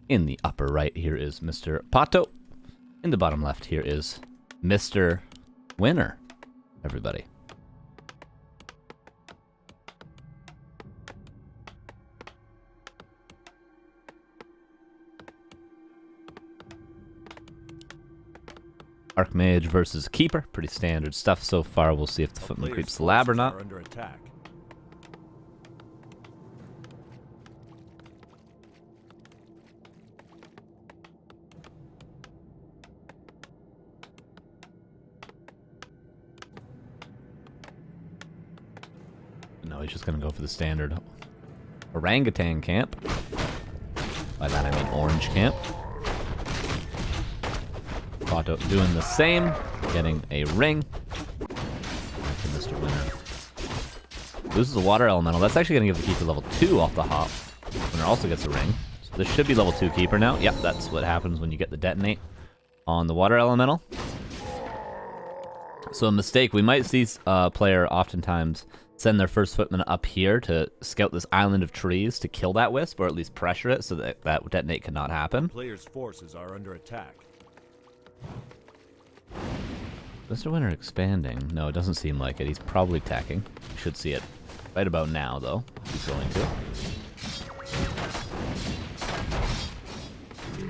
In the upper right here is Mr. PaTo. In the bottom left here is MisterWinner. Everybody. Archmage versus Keeper. Pretty standard stuff so far. We'll see if the Footman creeps the lab or not. Under attack. No, he's just going to go for the standard orangutan camp. By that I mean orange camp. PaTo doing the same, getting a ring. Back to MisterWinner. Loses a water elemental. That's actually going to give the keeper level 2 off the hop. Winner also gets a ring. So this should be level 2 keeper now. Yep, that's what happens when you get the detonate on the water elemental. So a mistake. We might see a player oftentimes send their first footman up here to scout this island of trees to kill that wisp, or at least pressure it so that that detonate cannot happen. Players' forces are under attack. MisterWinner expanding. No, it doesn't seem like it. He's probably attacking. You should see it right about now, though. He's going to.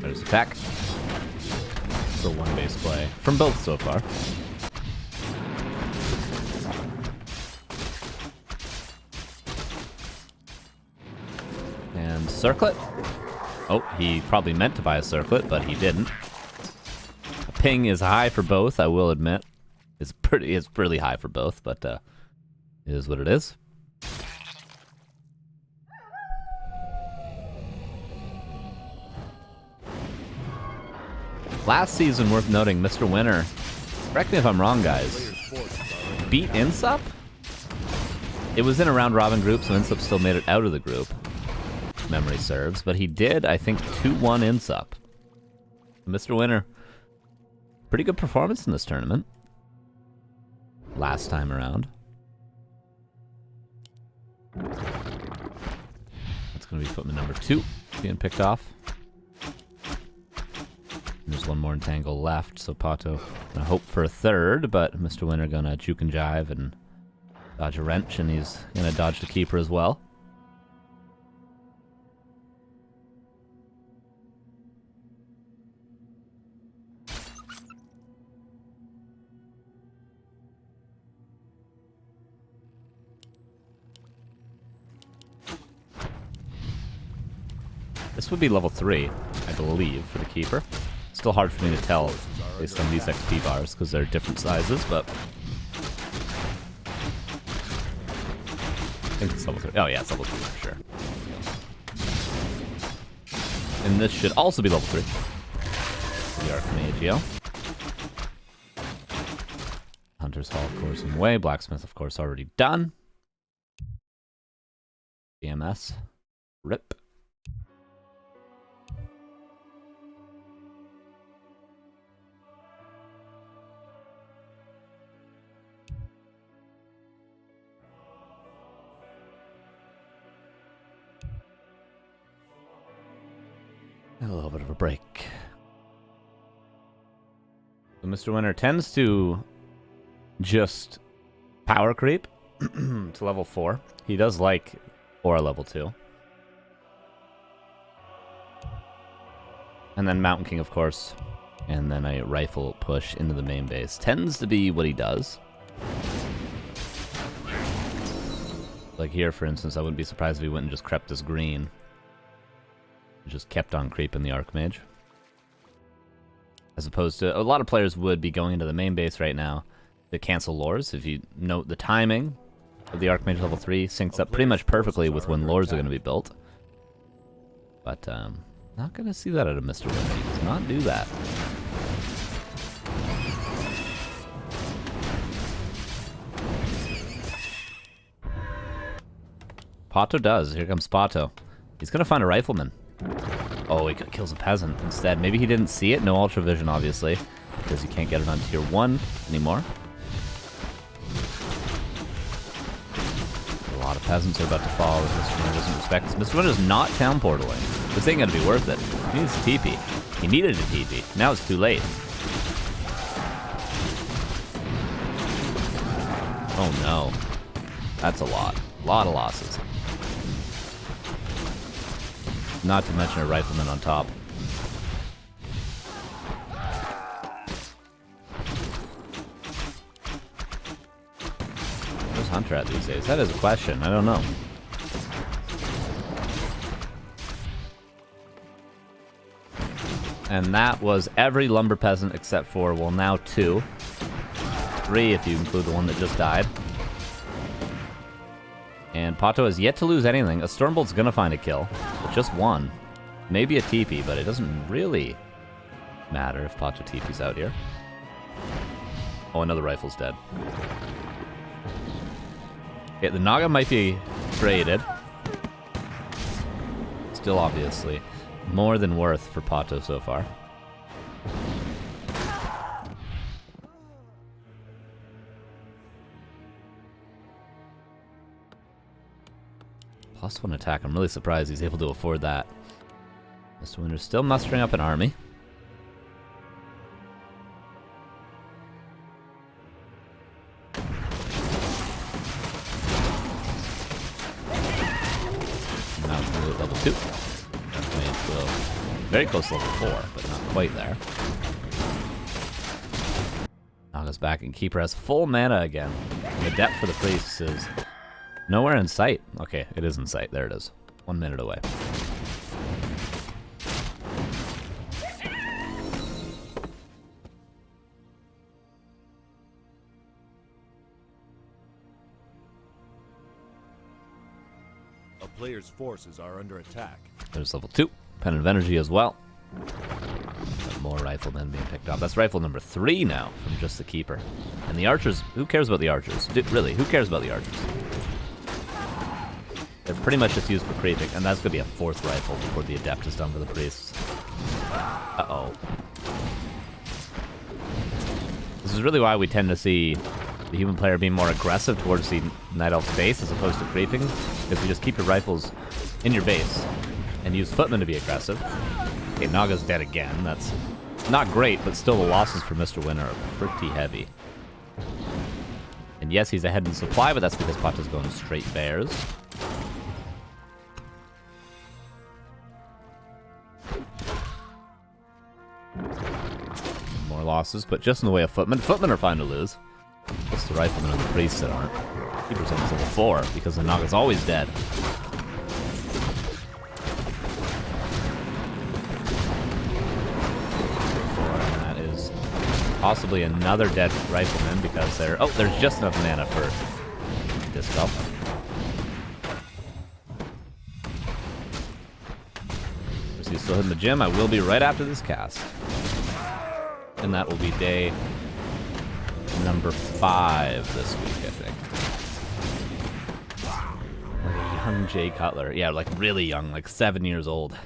There's attack. For one base play from both so far. And circlet. Oh, he probably meant to buy a circlet, but he didn't. Ping is high for both, I will admit. It's really high for both, but it is what it is. Last season, worth noting, MisterWinner, correct me if I'm wrong, guys, beat Insup? It was in a round robin group, so Insup still made it out of the group, if memory serves, but he did, I think, 2-1 Insup. MisterWinner. Pretty good performance in this tournament. Last time around. That's going to be footman number 2 being picked off. And there's one more entangle left, so PaTo gonna hope for a third, but MisterWinner gonna juke and jive and dodge a wrench, and he's gonna dodge the keeper as well. This would be level 3, I believe, for the keeper. Still hard for me to tell based on these XP bars because they're different sizes, but I think it's level 3. Oh yeah, it's level 3 for sure. And this should also be level 3. The Archmage. Hunter's Hall, of course, in way. Blacksmith, of course, already done. BMS. Rip. A little bit of a break. So MisterWinner tends to just power creep to level 4. He does like aura level 2. And then Mountain King, of course. And then a rifle push into the main base. Tends to be what he does. Like here, for instance, I wouldn't be surprised if he went and just crept this green. Just kept on creeping the Archmage. As opposed to, a lot of players would be going into the main base right now to cancel lures. If you note the timing of the Archmage level 3 syncs up pretty much perfectly with when lures are going to be built. But, not going to see that out of MisterWinner. He does not do that. PaTo does. Here comes PaTo. He's going to find a rifleman. Oh, he kills a peasant instead. Maybe he didn't see it. No ultra vision, obviously, because you can't get it on tier 1 anymore. A lot of Peasants are about to fall if Mr. Winner doesn't respect this. Mr. Winner's not town portaling. This ain't gonna be worth it. He needs a TP. He needed a TP. Now it's too late. Oh no. That's a lot. A lot of losses. Not to mention a rifleman on top. Where's Hunter at these days? That is a question. I don't know. And that was every lumber peasant except for, well, now 2. 3 if you include the one that just died. And PaTo has yet to lose anything. A Stormbolt's gonna find a kill. But just 1. Maybe a TP, but it doesn't really matter if PaTo TP's out here. Oh, another rifle's dead. Okay, the Naga might be traded. Still, obviously, more than worth for PaTo so far. +1 attack. I'm really surprised he's able to afford that. Mr. Winner's still mustering up an army. Now it's level 2. Very close to level 4, but not quite there. Naga's back, and Keeper has full mana again. The depth for the priests is nowhere in sight. Okay, it is in sight. There it is. 1 minute away. A player's forces are under attack. There's level 2. Pen of Energy as well. More riflemen being picked up. That's rifle number 3 now from just the Keeper. And the archers, who cares about the archers? Really, who cares about the archers? They're pretty much just used for creeping, and that's going to be a 4th rifle before the adept is done for the priests. Uh-oh. This is really why we tend to see the human player being more aggressive towards the Night Elf's base as opposed to creeping, because you just keep your rifles in your base and use footmen to be aggressive. Okay, Naga's dead again. That's not great, but still the losses for Mr. Winner are pretty heavy. And yes, he's ahead in supply, but that's because PaTo's going straight bears. More losses, but just in the way of footmen. Footmen are fine to lose. It's the riflemen and the priests that aren't. Keeper's almost level 4, because the Naga's always dead. Possibly another dead rifleman because they're... Oh, there's just enough mana for Dispel. He's still hitting the gym. I will be right after this cast. And that will be day number 5 this week, I think. Like a young Jay Cutler. Yeah, like really young, like 7 years old.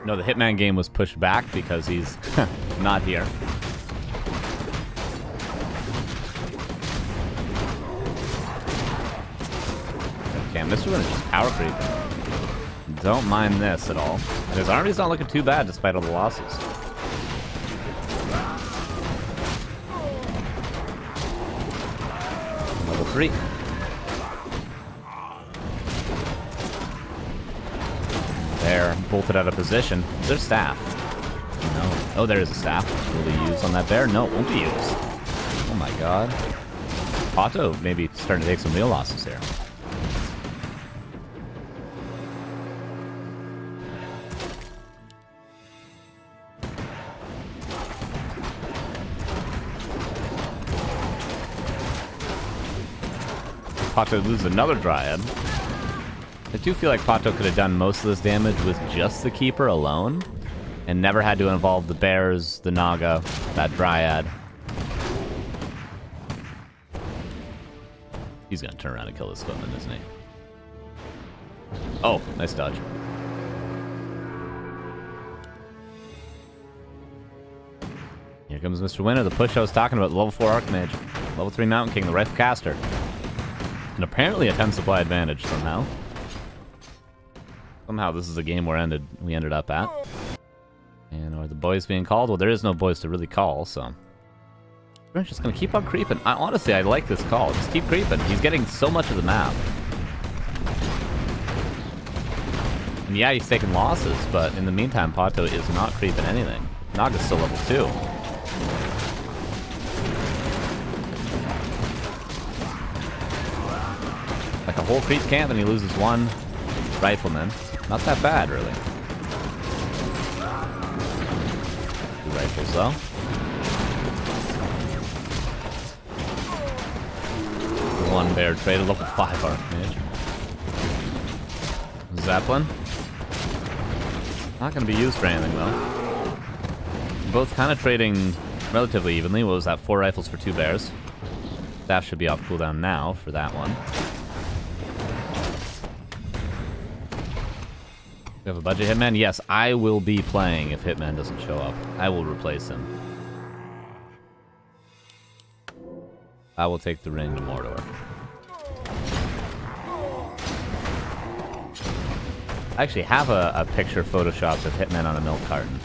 No, the Hitman game was pushed back because he's not here. Okay, Mr. Winner just power creeping. Don't mind this at all. And his army's not looking too bad despite all the losses. Level 3. There, bolted out of position. Is there staff? No. Oh, there is a staff. Will be used on that bear? No, it won't be used. Oh my god. PaTo maybe starting to take some real losses here. PaTo loses another Dryad. I do feel like PaTo could have done most of this damage with just the Keeper alone, and never had to involve the bears, the Naga, that Dryad, He's gonna turn around and kill this footman, isn't he? Oh, nice dodge. Here comes Mr. Winner, the push I was talking about, the level 4 Archmage. Level 3 Mountain King, the Rifle Caster. And apparently a 10 supply advantage somehow. Somehow this is a game we ended up at. And are the boys being called? Well, there is no boys to really call, so... We're just gonna keep on creeping. Honestly, I like this call. Just keep creeping. He's getting so much of the map. And yeah, he's taking losses, but in the meantime, PaTo is not creeping anything. Naga's still level 2. Like a whole creep camp and he loses one rifleman. Not that bad, really. 2 rifles, though. One bear traded, level 5 Archmage. Zeppelin. Not going to be used for anything, though. Both kind of trading relatively evenly. What was that? 4 rifles for 2 bears. Staff should be off cooldown now for that one. We have a budget Hitman? Yes, I will be playing if Hitman doesn't show up. I will replace him. I will take the ring to Mordor. I actually have a picture photoshopped of Hitman on a milk carton.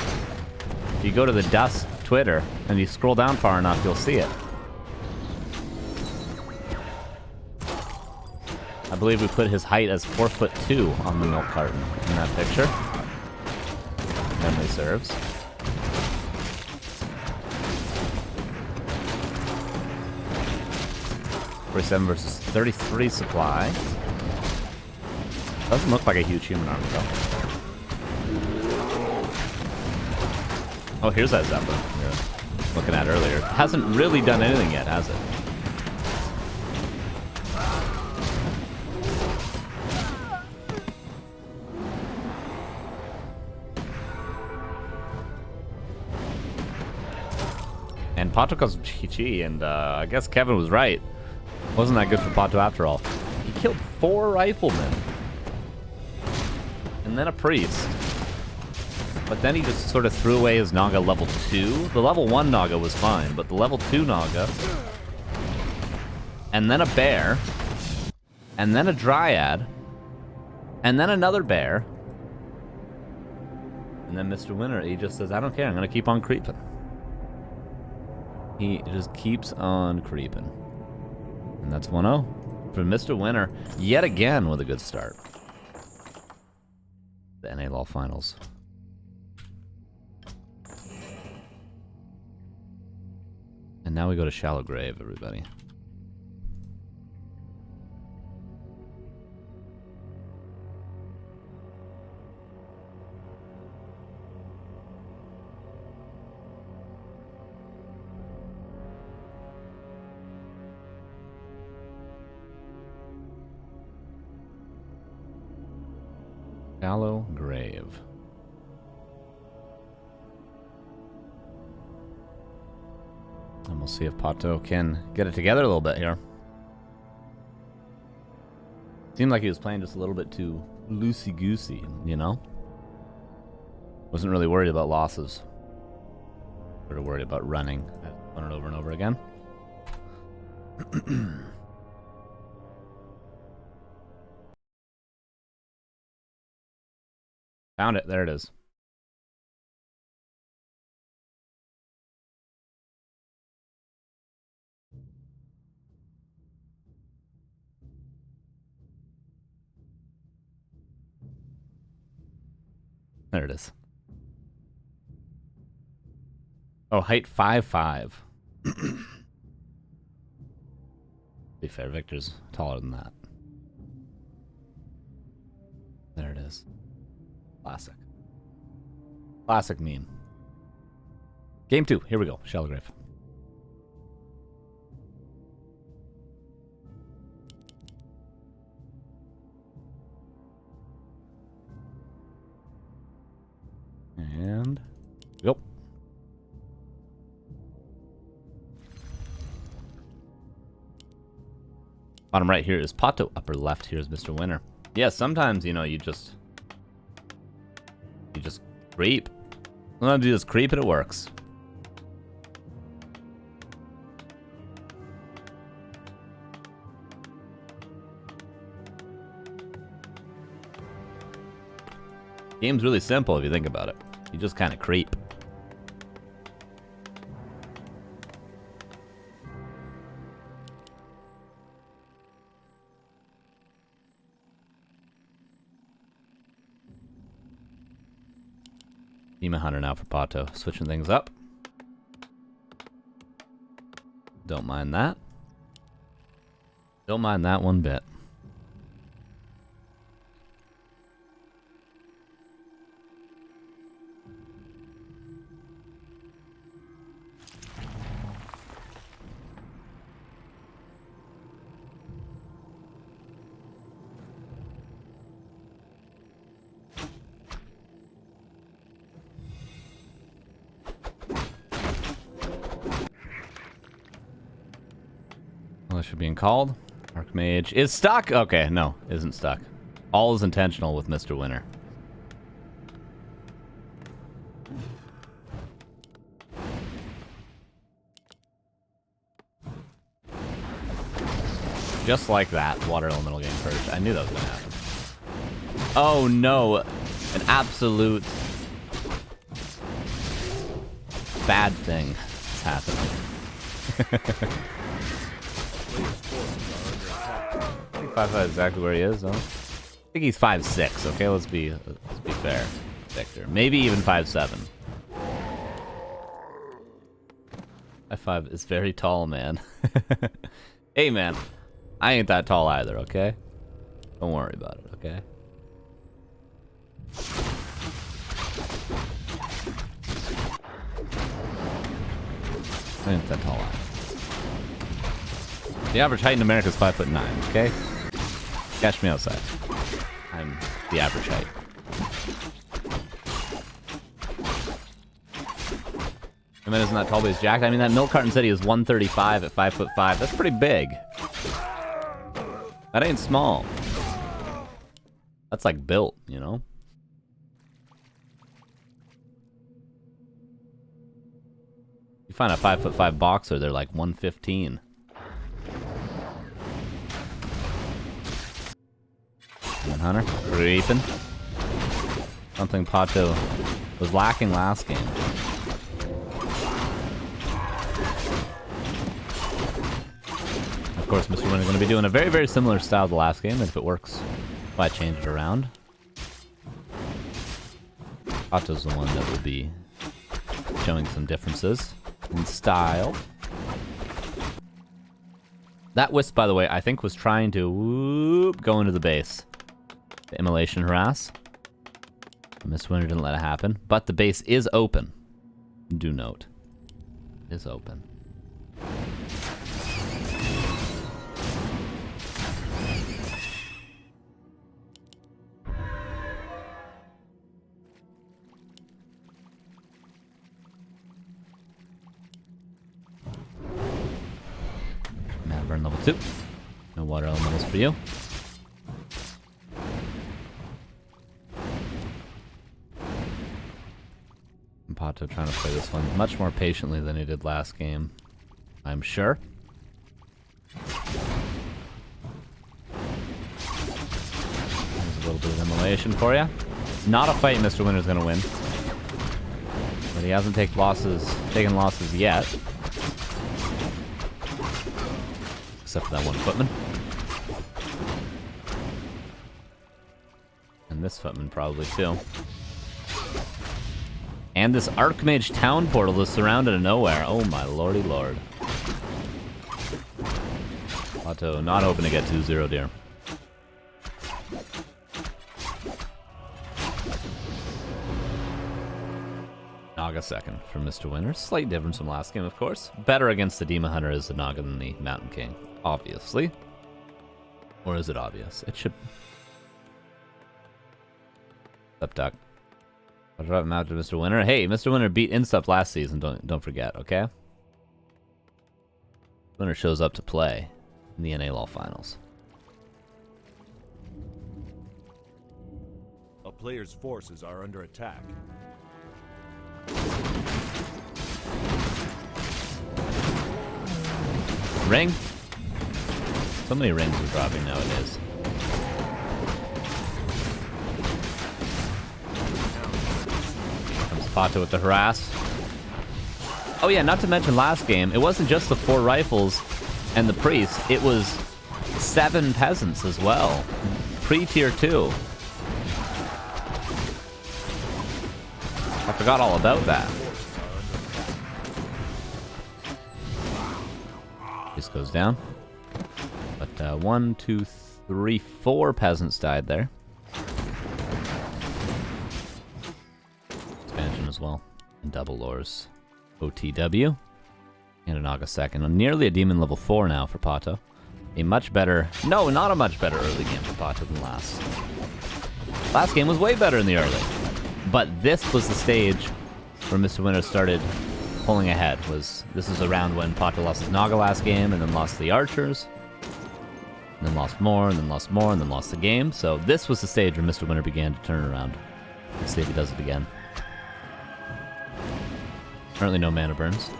If you go to the Dust Twitter and you scroll down far enough, you'll see it. I believe we put his height as 4'2" on the milk carton in that picture. Memory serves. $47 versus 33 supply. Doesn't look like a huge human army though. Oh, here's that Zeppelin we were looking at earlier. Hasn't really done anything yet, has it? And PaTo goes GG, and I guess Kevin was right. Wasn't that good for PaTo after all. He killed 4 riflemen. And then a priest. But then he just sort of threw away his Naga level 2. The level 1 Naga was fine, but the level 2 Naga... And then a bear. And then a dryad. And then another bear. And then Mr. Winner, he just says, I don't care, I'm gonna keep on creeping. He just keeps on creeping. And that's 1-0 for Mr. Winner, yet again with a good start. The NA Finals. And now we go to Shallow Grave, everybody. Shallow Grave. And we'll see if PaTo can get it together a little bit here. Seemed like he was playing just a little bit too loosey-goosey, you know? Wasn't really worried about losses. Sort of worried about running. Run it over and over again. Found it. There it is. There it is. Oh, height 5'5". Be fair, Victor's taller than that. There it is. Classic. Classic meme. Game 2. Here we go. Shallow Grave. And go. Bottom right here is PaTo. Upper left here is MisterWinner. Yeah, sometimes, you know, you just creep. Sometimes you just creep and it works. Game's really simple if you think about it. You just kind of creep. Demon Hunter now for PaTo. Switching things up. Don't mind that. Don't mind that one bit. Should being called. Archmage is stuck. Okay, no, isn't stuck. All is intentional with MisterWinner. Just like that, water elemental getting purged. I knew that was gonna happen. Oh no, an absolute bad thing is happening. 5'5" exactly where he is, though. I think he's 5'6", okay? Let's be fair, Victor. Maybe even 5'7". 5'5" is very tall, man. Hey, man. I ain't that tall either, okay? Don't worry about it, okay? I ain't that tall either. The average height in America is 5'9", okay? Catch me outside. I'm the average height. I mean, isn't that tall, but he's jacked? I mean, that milk carton said he was 135 at 5'5". That's pretty big. That ain't small. That's like built, you know? You find a 5'5" boxer, they're like 115. Hunter, creeping. Something PaTo was lacking last game. Of course, MisterWinner is going to be doing a very, very similar style to the last game, and if it works, why change it around? PaTo's the one that will be showing some differences in style. That Wisp, by the way, I think was trying to go into the base. The immolation harass. MisterWinner didn't let it happen, but the base is open. Do note, it is open. Mana burn level 2. No water elementals for you. PaTo trying to play this one much more patiently than he did last game, I'm sure. There's a little bit of immolation for you. Not a fight MisterWinner's going to win. But he hasn't taken losses yet. Except for that one footman. And this footman probably too. And this Archmage town portal is surrounded in nowhere. Oh my lordy lord. PaTo not hoping to get 2-0 here. Naga second for MisterWinner. Slight difference from last game, of course. Better against the Demon Hunter is the Naga than the Mountain King, obviously. Or is it obvious? It should. Up duck. I'll drop him out to MisterWinner. Hey, MisterWinner beat Insup last season, don't forget, okay? Winner shows up to play in the NA LUL finals. player's forces are under attack. Ring. So many rings are dropping nowadays. Comes PaTo with the harass. Oh yeah, not to mention last game, it wasn't just the 4 rifles and the priest, it was 7 peasants as well. Pre-tier 2. I forgot all about that. This goes down. But 1, 2, 3, 4 peasants died there. Expansion as well. And double lores. OTW. And a Naga second. Nearly a demon level 4 now for PaTo. A much better... No, not a much better early game for PaTo than last. Last game was way better in the early. But this was the stage where MisterWinner started pulling ahead. This is around when PaTo lost his Naga last game, and then lost the archers. And then lost more, and then lost more, and then lost the game. So this was the stage where MisterWinner began to turn around. Let's see if he does it again. Currently no mana burns.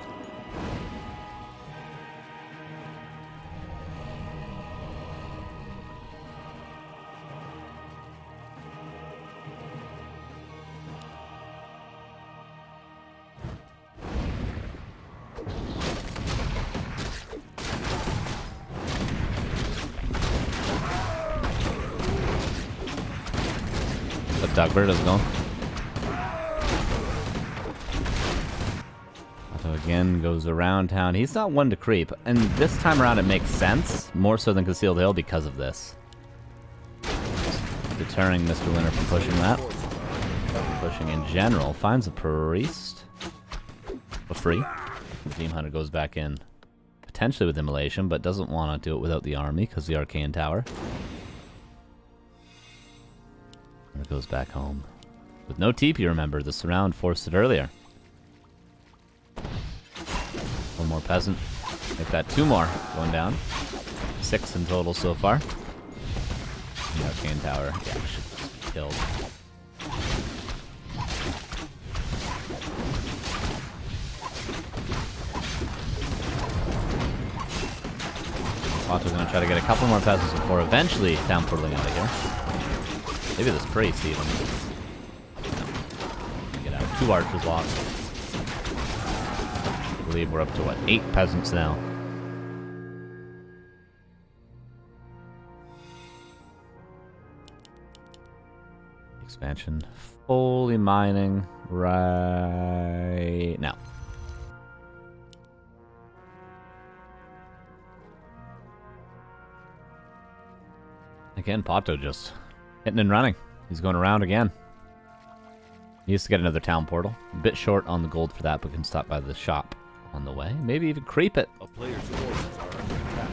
But Dogbert is going. PaTo again goes around town. He's not one to creep, and this time around it makes sense, more so than Concealed Hill because of this. Deterring MisterWinner from pushing that. Pushing in general. Finds a priest. For free. The Demon Hunter goes back in. Potentially with Immolation, but doesn't want to do it without the army because the Arcane Tower. And it goes back home. With no TP, remember, the surround forced it earlier. One more peasant. Make that 2 more going down. 6 in total so far. The Arcane Tower, yeah, should be killed. PaTo's gonna try to get a couple more peasants before eventually town portaling out of here. Maybe this priest even. No. Get out. 2 archers lost. I believe we're up to, what, 8 peasants now. Expansion fully mining right now. Again, PaTo just hitting and running. He's going around again. He needs to get another town portal. A bit short on the gold for that, but can stop by the shop on the way. Maybe even creep it. A player's forces are under attack.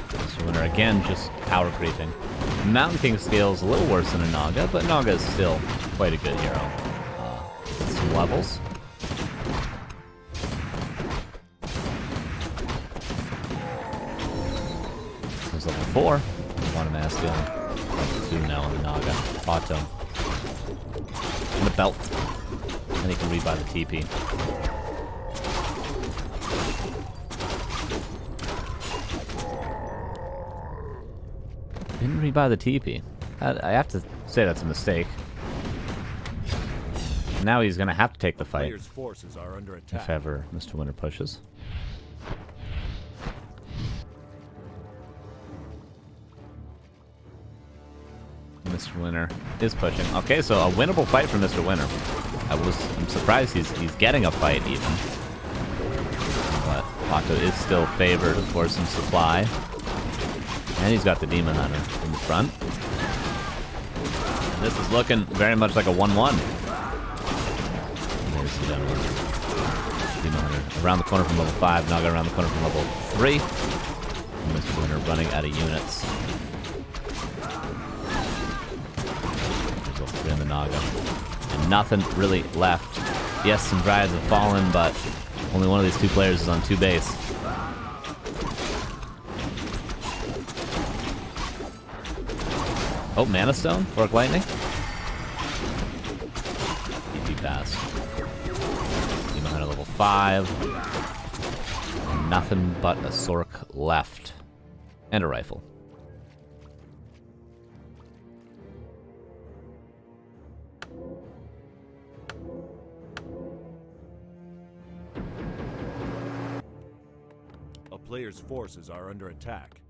MisterWinner again just power creeping. Mountain King scales a little worse than a Naga, but Naga is still quite a good hero. With some levels. There's level 4. One mana stealing. Level 2 now on the Naga. PaTo. And the belt. And he can rebuy the TP. Didn't rebuy the TP. I have to say that's a mistake. Now he's going to have to take the fight. Player's forces are under attack. If ever MisterWinner pushes. MisterWinner is pushing. Okay, so a winnable fight for MisterWinner. I'm surprised he's getting a fight even. But PaTo is still favored for some supply. And he's got the Demon Hunter in the front. And this is looking very much like a 1-1. There's the Demon Hunter around the corner from level 5, Naga around the corner from level 3. And MisterWinner running out of units. There's level 3 on the Naga. And nothing really left. Yes, some Dryads have fallen, but only one of these 2 players is on 2 base. Oh, Mana Stone? Fork Lightning? TP pass. Demon Hunter level 5. And nothing but a Sork left. And a rifle. A player's forces are under attack.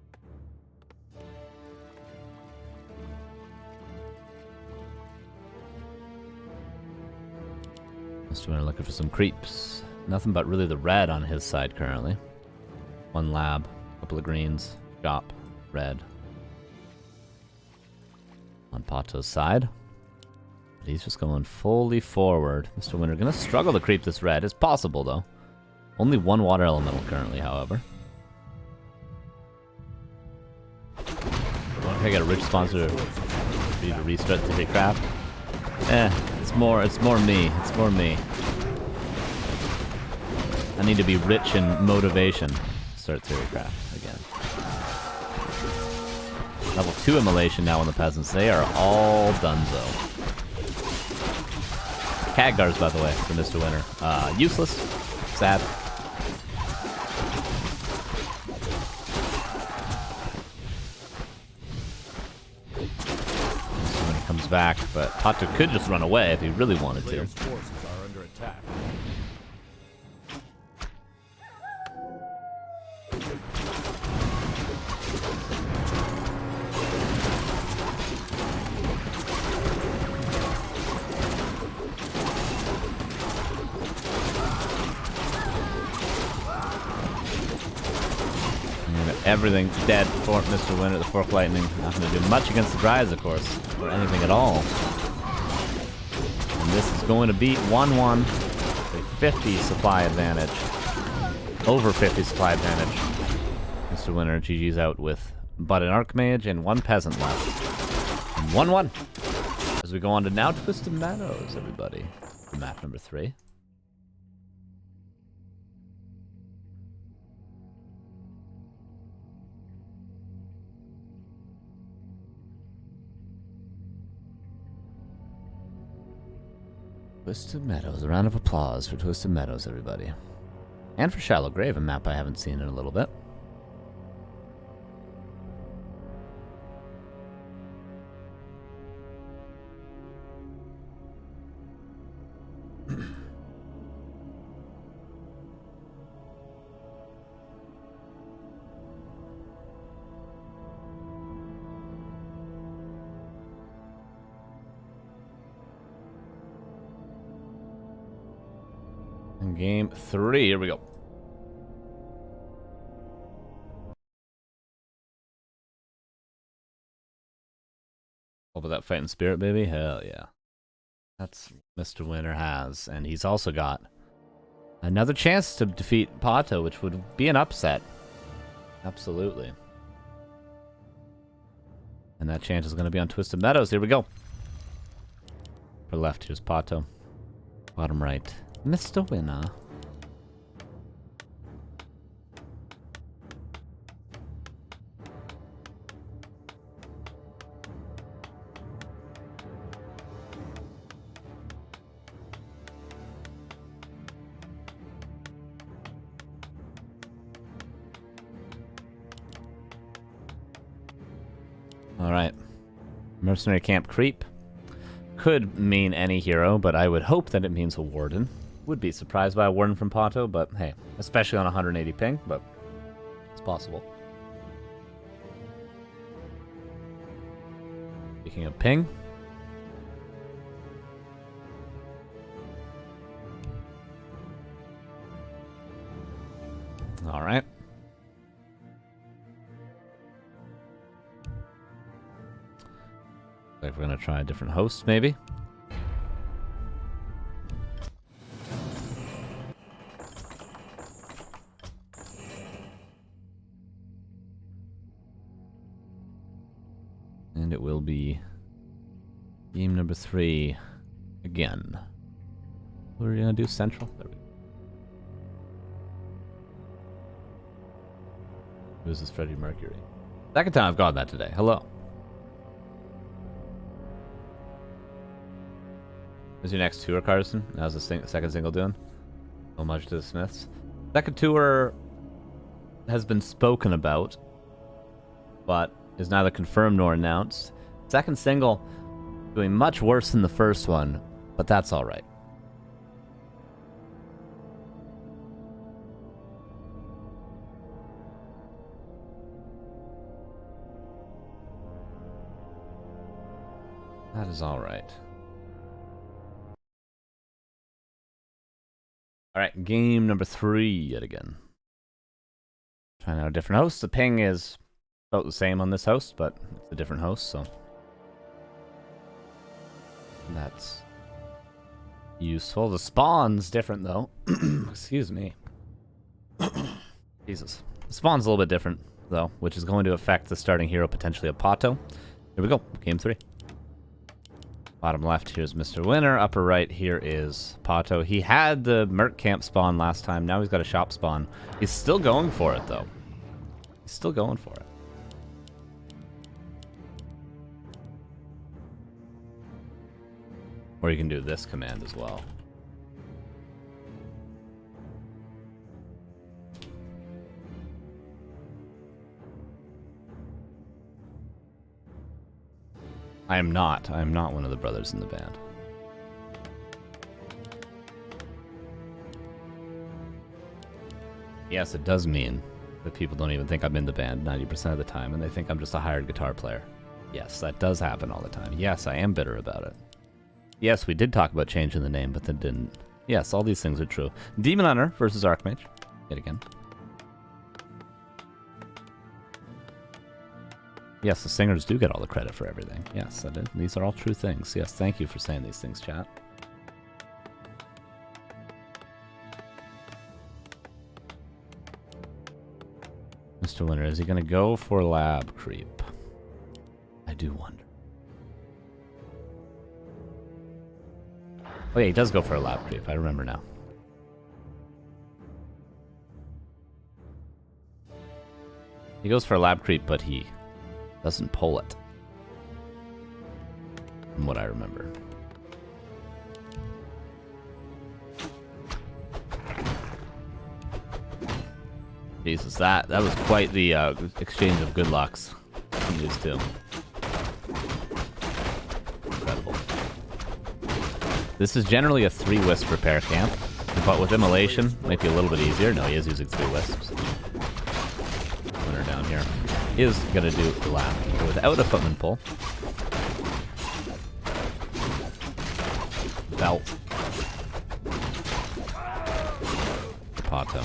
MisterWinner looking for some creeps. Nothing but really the red on his side currently. One lab, couple of greens, shop, red. On PaTo's side. But he's just going fully forward. MisterWinner gonna struggle to creep this red. It's possible though. Only one water elemental currently, however. I got a rich sponsor for you to restart Theory Craft. It's more me. It's more me. I need to be rich in motivation to start Theory Craft again. Level 2 immolation now on the peasants. They are all donezo. Khadgars, by the way, for MisterWinner. Useless. Sad. Comes back, but PaTo could just run away if he really wanted to. Forces are under attack. Everything dead for MisterWinner, the Fork Lightning. Not going to do much against the Dryas, of course, or anything at all. And this is going to beat 1-1. A 50 supply advantage. Over 50 supply advantage. MisterWinner GG's out with but an Archmage and one Peasant left. 1-1. As we go on to now Twisted Meadows, everybody. Map number 3. Twisted Meadows. A round of applause for Twisted Meadows, everybody. And for Shallow Grave, a map I haven't seen in a little bit. Game 3, here we go. Over that fighting spirit, baby? Hell yeah. That's MisterWinner has. And he's also got another chance to defeat PaTo, which would be an upset. Absolutely. And that chance is going to be on Twisted Meadows. Here we go. For left, here's PaTo. Bottom right. MisterWinner. Alright. Mercenary Camp Creep. Could mean any hero, but I would hope that it means a Warden. Would be surprised by a Warden from PaTo, but hey, especially on 180 ping, but it's possible. Speaking of ping. Alright. Like we're gonna try a different host, maybe. And it will be game number 3 again. What are we gonna do? Central? There we go. Who's this Freddie Mercury? Second time I've gotten that today. Hello. What's your next tour, Carson? How's the second single doing? Homage to the Smiths. Second tour has been spoken about, but is neither confirmed nor announced. Second single doing much worse than the first one, but that's all right. That is all right. All right, game number 3 yet again. Trying out a different host. The ping is about the same on this host, but it's a different host, so that's useful. The spawn's different, though. Excuse me. Jesus. The spawn's a little bit different, though, which is going to affect the starting hero, potentially a PaTo. Here we go. Game 3. Bottom left, here's MisterWinner. Upper right, here is PaTo. He had the Merc Camp spawn last time. Now he's got a shop spawn. He's still going for it, though. He's still going for it. Or you can do this command as well. I am not one of the brothers in the band. Yes, it does mean that people don't even think I'm in the band 90% of the time, and they think I'm just a hired guitar player. Yes, that does happen all the time. Yes, I am bitter about it. Yes, we did talk about changing the name, but then didn't. Yes, all these things are true. Demon Hunter versus Archmage. Yet again. Yes, the singers do get all the credit for everything. Yes, that is. These are all true things. Yes, thank you for saying these things, chat. MisterWinner, is he going to go for lab creep? I do wonder. Oh yeah, he does go for a lab creep. I remember now. He goes for a lab creep, but he doesn't pull it. From what I remember. Jesus, that was quite the exchange of good lucks from these two. Incredible. This is generally a 3-wisp repair camp, but with immolation, might be a little bit easier. No, he is using 3 wisps. Winner down here is gonna do the lap without a footman pull. Belt. PaTo.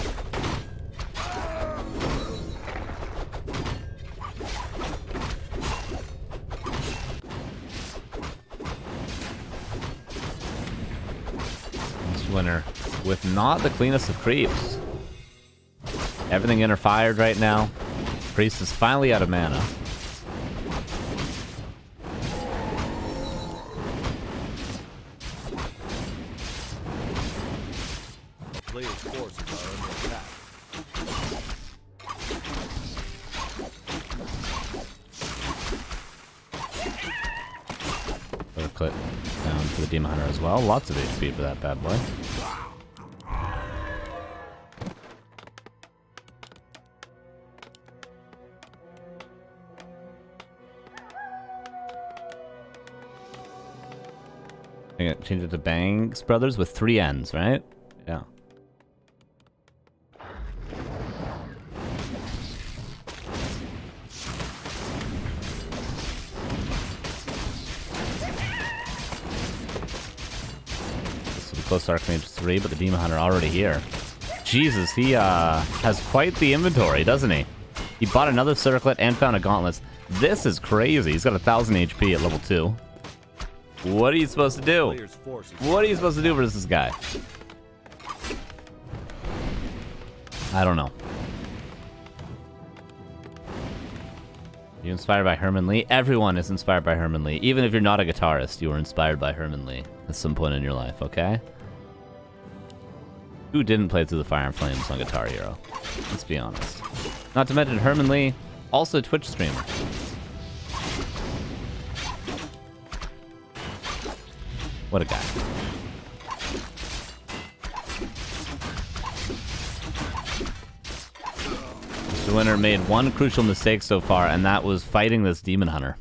Winner with not the cleanest of creeps. Everything inner fired right now. Priest is finally out of mana. Player's forces are under attack. Put a clip down for the Demon Hunter as well. Lots of HP for that bad boy. Change it to Banks Brothers with 3 N's, right? Yeah. This will be close to Archmage 3, but the Demon Hunter already here. Jesus, he has quite the inventory, doesn't he? He bought another circlet and found a gauntlet. This is crazy. He's got 1,000 HP at level 2. What are you supposed to do? What are you supposed to do versus this guy? I don't know. Are you inspired by Herman Lee? Everyone is inspired by Herman Lee. Even if you're not a guitarist, you were inspired by Herman Lee at some point in your life, okay? Who didn't play Through the Fire and Flames on Guitar Hero? Let's be honest. Not to mention Herman Lee, also a Twitch streamer. What a guy. Mr. Winner made one crucial mistake so far, and that was fighting this Demon Hunter.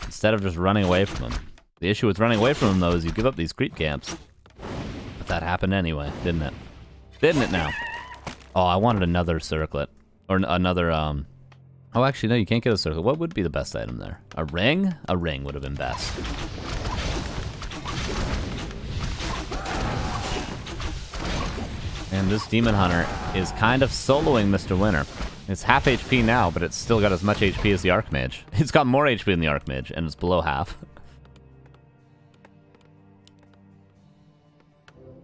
Instead of just running away from him. The issue with running away from him, though, is you give up these creep camps. But that happened anyway, didn't it? Didn't it now? Oh, I wanted another circlet. Or another, Oh, actually, no, you can't get a circlet. What would be the best item there? A ring? A ring would have been best. And this Demon Hunter is kind of soloing Mr. Winner. It's half HP now, but it's still got as much HP as the Archmage. It's got more HP than the Archmage, and it's below half.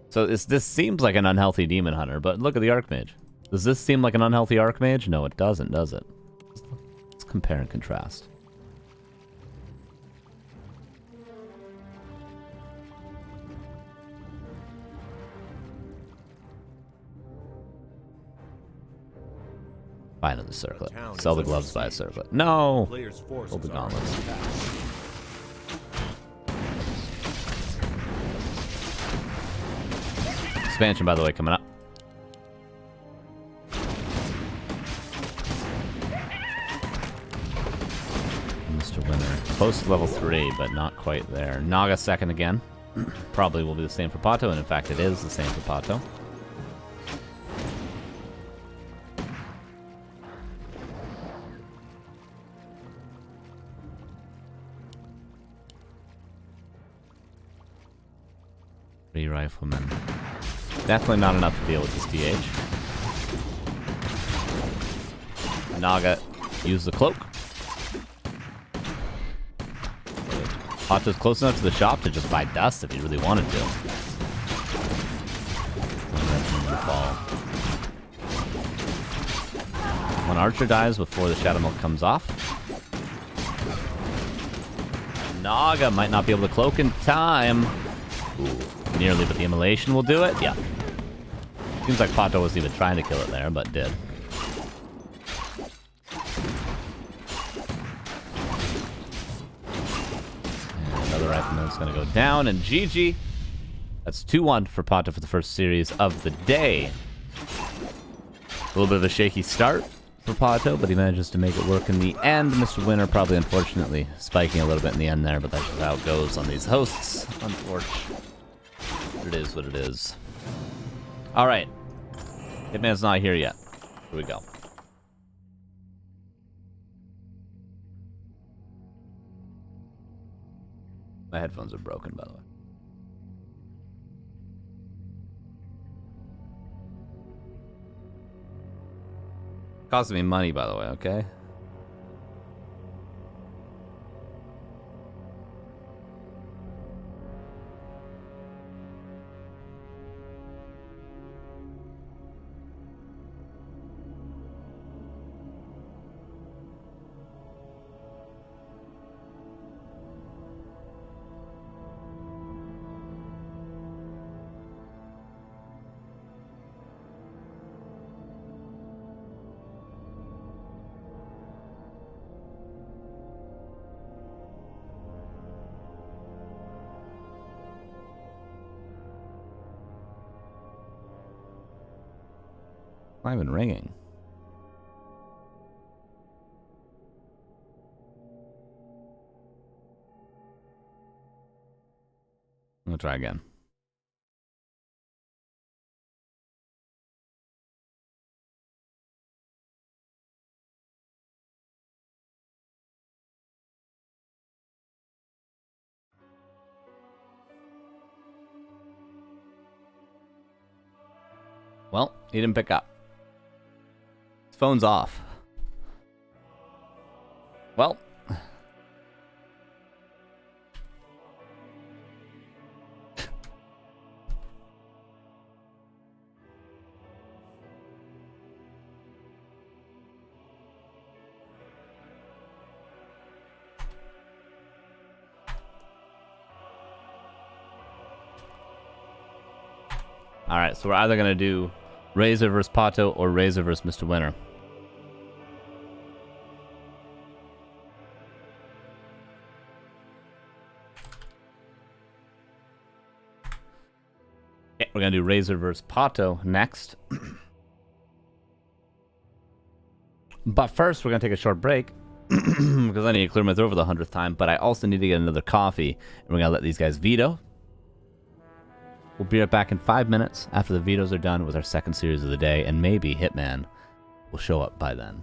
So this seems like an unhealthy Demon Hunter, but look at the Archmage. Does this seem like an unhealthy Archmage? No, it doesn't, does it? Let's compare and contrast. Buy another circlet. Sell the gloves, buy a circlet. No! Hold the gauntlets. Expansion, by the way, coming up. Mr. Winner. Close to level 3, but not quite there. Naga second again. Probably will be the same for PaTo, and in fact it is the same for PaTo. Three riflemen. Definitely not enough to deal with this DH. Naga, use the cloak. PaTo's close enough to the shop to just buy dust if he really wanted to. One archer dies before the Shadow Milk comes off. Naga might not be able to cloak in time. Ooh. Nearly, but the immolation will do it? Yeah. Seems like PaTo wasn't even trying to kill it there, but did. And another rifleman's gonna go down, and GG. That's 2-1 for PaTo for the first series of the day. A little bit of a shaky start for PaTo, but he manages to make it work in the end. Mr. Winner probably, unfortunately, spiking a little bit in the end there, but that's just how it goes on these hosts, unfortunately. It is what it is. Alright. Hitman's not here yet. Here we go. My headphones are broken, by the way. Costing me money, by the way, okay? Not even ringing. I'm gonna try again. Well, he didn't pick up. His phone's off. Well. Alright, so we're either going to do Razor versus PaTo or Razor versus Mr. Winner. Okay, we're going to do Razor versus PaTo next. But first, we're going to take a short break because I need to clear my throat for the 100th time, but I also need to get another coffee, and we're going to let these guys veto. We'll be right back in 5 minutes after the vetoes are done with our second series of the day, and maybe Hitman will show up by then.